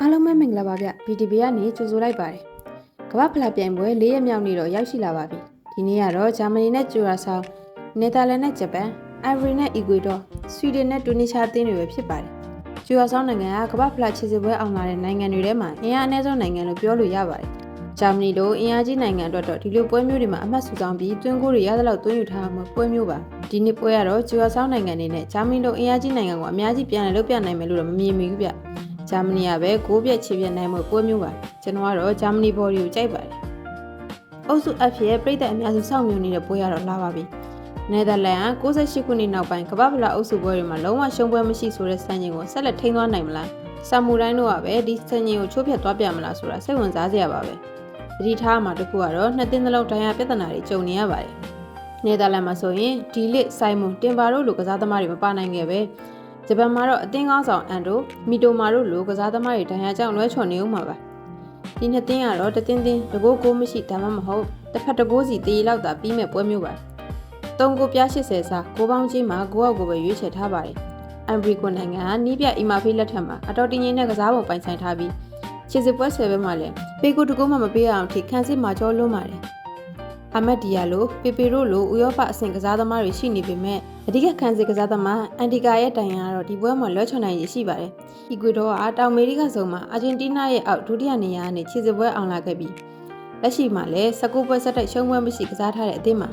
အားလုံးပဲမင်္ဂလာပါဗျ BTV ကနေကြိုဆိုလိုက်ပါတယ်ကမ္ဘာဖလားပြိုင်ပွဲ၄ရက်မြောက်နေ့တော့ရောက်ရှိလာပါပြီဒီနေ့ကတော့ဂျာမနီနဲ့ကျူရာဆောင်းနယ်သာလန်နဲ့ဂျပန်အိုင်ဗရီနဲ့အီကွေဒေါဆွီဒင်နဲ့တူနီရှားအသင်းတွေပဲဖြစ်ပါတယ်ကျူရာဆောင်းနိုင်ငံကကမ္ဘာဖလားခြေစစ်ပွဲအောင်လာတဲ့နိုင်ငံတွေထဲမှာအင်အားအနည်းဆုံးနိုင်ငံလို့ပြောလို့ရပါတယ်ဂျာမနီလိုအင်အားကြီးနိုင်ငံအတွက်တော့ဒီလိုပွဲမျိုးတွေမှာအမှတ်စုဆောင်ပြီးတွင်းကိုတွေရသလောက်သွင်းယူထားမှာပွဲမျိုးပါဒီနေ့ပွဲကတော့ကျူရာဆောင်းနိုင်ငံတွေနဲ့ဂျာမနီလိုအင်အားကြီးနိုင်ငံကအများကြီးပြန်လည်လုပ်ပြနိုင်မယ်လို့တော့မမြင်မိဘူးဗျဂျာမနီကပဲ6ပြက်ချေပြက်နိုင်မှုပွဲမျိုးပါကျွန်တော်ကတော့ဂျာမနီဘော်ဒီကိုကြိုက်ပါတယ်အုပ်စု F ရဲ့ပြည်သက်အများစုစောင့်မျှော်နေတဲ့ပွဲရတော့လာပါပြီနယ်သာလန်က68ခုနှစ်နောက်ပိုင်းကမ္ဘာဖလားအုပ်စုပွဲတွေမှာလုံးဝရှုံးပွဲမရှိဆိုတဲ့စံချိန်ကိုဆက်လက်ထိန်းသွားနိုင်မလားဆာမူတိုင်းတို့ကပဲဒီစံချိန်ကိုချိုးဖျက်သွားပြမလားဆိုတာစိတ်ဝင်စားစရာပါပဲသတိထားမှာတခုကတော့နှစ်သင်းသလုံးဒဏ်ရာပြဿနာတွေကြုံနေရပါတယ်နယ်သာလန်မှာဆိုရင်ဒီလစ်ဆိုင်မွန်တင်ပါတို့လိုကစားသမားတွေမပါနိုင်ခဲ့ပဲဂျပန်မှာတော့အသင်းကောင်းဆောင်အန်ဒိုမီတိုမာတို့လိုကစားသမားတွေဒဏ်ရာကြောင့်လွဲချော်နေဦးမှာပါဒီနှစ်သင်းကတော့တသင်းတကိုးကိုမရှိဒါမှမဟုတ်တစ်ဖက်တကိုးစီတေးလောက်သာပြီးမဲ့ပွဲမျိုးပါ3ကိုပြား80စာ6ပေါင်းကြီးမှာ9အောက်ကိုပဲရွေးချယ်ထားပါတယ်အမ်ဘရီကိုနိုင်ငံကနီးပြအီမာဖေးလက်ထက်မှာအတော်တင်းကြီးနဲ့ကစားပုံပိုင်ဆိုင်ထားပြီးခြေစစ်ပွဲ10ဘက်မှာလည်းပေကိုတကိုးမှမပေးအောင်ထိခန်းစစ်မှာကြောလွန်းပါတယ်အမတ်ဒီယာလိုပေပေတို့လိုဥရောပအဆင့်ကစားသမားတွေရှိနေပေမဲ့အဓိကခန်းစစ်ကစားသမားအန်တီကာရဲ့တိုင်ရတော့ဒီပွဲမှာလွှဲချနိုင်ရရှိပါတယ်။အီကွေဒေါကတောင်အမေရိကစုံမှာအာဂျင်တီးနားရဲ့အောက်ဒုတိယနေရာနဲ့ခြေစစ်ပွဲအောင်လာခဲ့ပြီးလက်ရှိမှာလည်း19ပွဲဆက်တိုက်ရှုံးပွဲမရှိကစားထားတဲ့အသင်းမှာ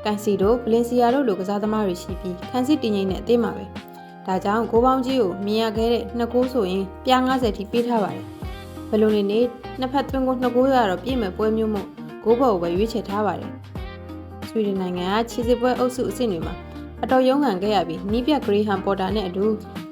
ကန်စီတို့ဗလင်စီယာတို့လိုကစားသမားတွေရှိပြီးခန်းစစ်တည်ငြိမ်တဲ့အသင်းမှာပဲ။ဒါကြောင့်ဂိုးပေါင်းကြီးကိုမြင်ရခဲ့တဲ့2ဂိုးဆိုရင်ပြား90ထိပေးထားပါတယ်။ဘယ်လိုနေနှစ်ဖက်သွင်းကို2ဂိုးရတော့ပြည့်မဲ့ပွဲမျိုးမို့ဂိုးဘော်ကိုပဲရွေးချယ်ထားပါတယ်။ဆွီဒင်နိုင်ငံကခြေစစ်ပွဲအုပ်စုအဆင့်တွေမှာအတော်ရုန်းကန်ခဲ့ရပြီးနီးပြဂရီဟမ်ပေါ်တာနဲ့အတူ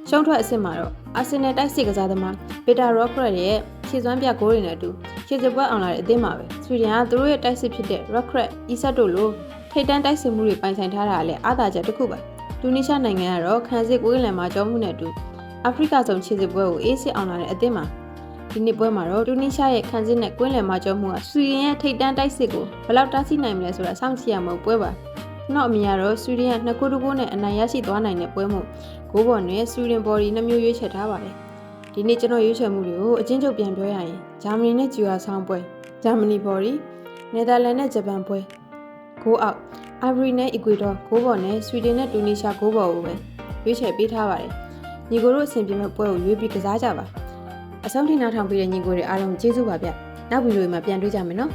ရှုံးထွက်အဆင့်မှာတော့အာဆင်နယ်တိုက်စစ်ကစားသမားပီတာရော့ခရက်ရဲ့ခြေစွမ်းပြဂိုးတွေနဲ့အတူခြေစစ်ပွဲအောင်လာတဲ့အသင်းမှာပဲဆွီဒင်ကသူတို့ရဲ့တိုက်စစ်ဖြစ်တဲ့ရော့ခရက်အီဆက်တို့လိုထိပ်တန်းတိုက်စစ်မှုတွေပိုင်ဆိုင်ထားတာလည်းအားသာချက်တစ်ခုပါတူနီရှားနိုင်ငံကတော့ခန်းစစ်ကွေးလန်မှာကြောမှုနဲ့အတူအာဖရိကဆုံးခြေစစ်ပွဲကိုအေးစစ်အောင်လာတဲ့အသင်းမှာဒီနှစ်ပွဲမှာတော့တူနီရှားရဲ့ခန်းစစ်နဲ့ကွင်းလယ်မှာကြောမှုကဆွီဒင်ရဲ့ထိပ်တန်းတိုက်စစ်ကိုဘယ်လောက်တားဆီးနိုင်မလဲဆိုတာစောင့်ကြည့်ရမှာပွဲပါနောက်အမြင်ကတော့ဆွီဒင်က2ခုတကူနဲ့အနိုင်ရရှိသွားနိုင်တဲ့ပွဲမှုဂိုးဘော်နဲ့ဆွီဒင်ဘော်ဒီ2မျိုးရွေးချယ်ထားပါတယ်ဒီနေ့ကျွန်တော်ရွေးချယ်မှုတွေကိုအချင်းချုပ်ပြန်ပြောရရင်ဂျာမနီနဲ့ကျူရာဆောင်းပွဲဂျာမနီဘော်ဒီနယ်သာလန်နဲ့ဂျပန်ပွဲဂိုးအောက်အိုင်ဗရီနဲ့အီကွေဒေါဂိုးဘော်နဲ့ဆွီဒင်နဲ့တူနီရှားဂိုးဘော်ကိုပဲရွေးချယ်ပေးထားပါတယ်ညီကိုတို့အဆင်ပြေမဲ့ပွဲကိုရွေးပြီးကစားကြပါအဆုံးထိနောက်ထောင်ပေးတဲ့ညီကိုတွေအားလုံးကျေးဇူးပါဗျနောက်ဗီဒီယိုမှာပြန်တွေ့ကြမယ်နော်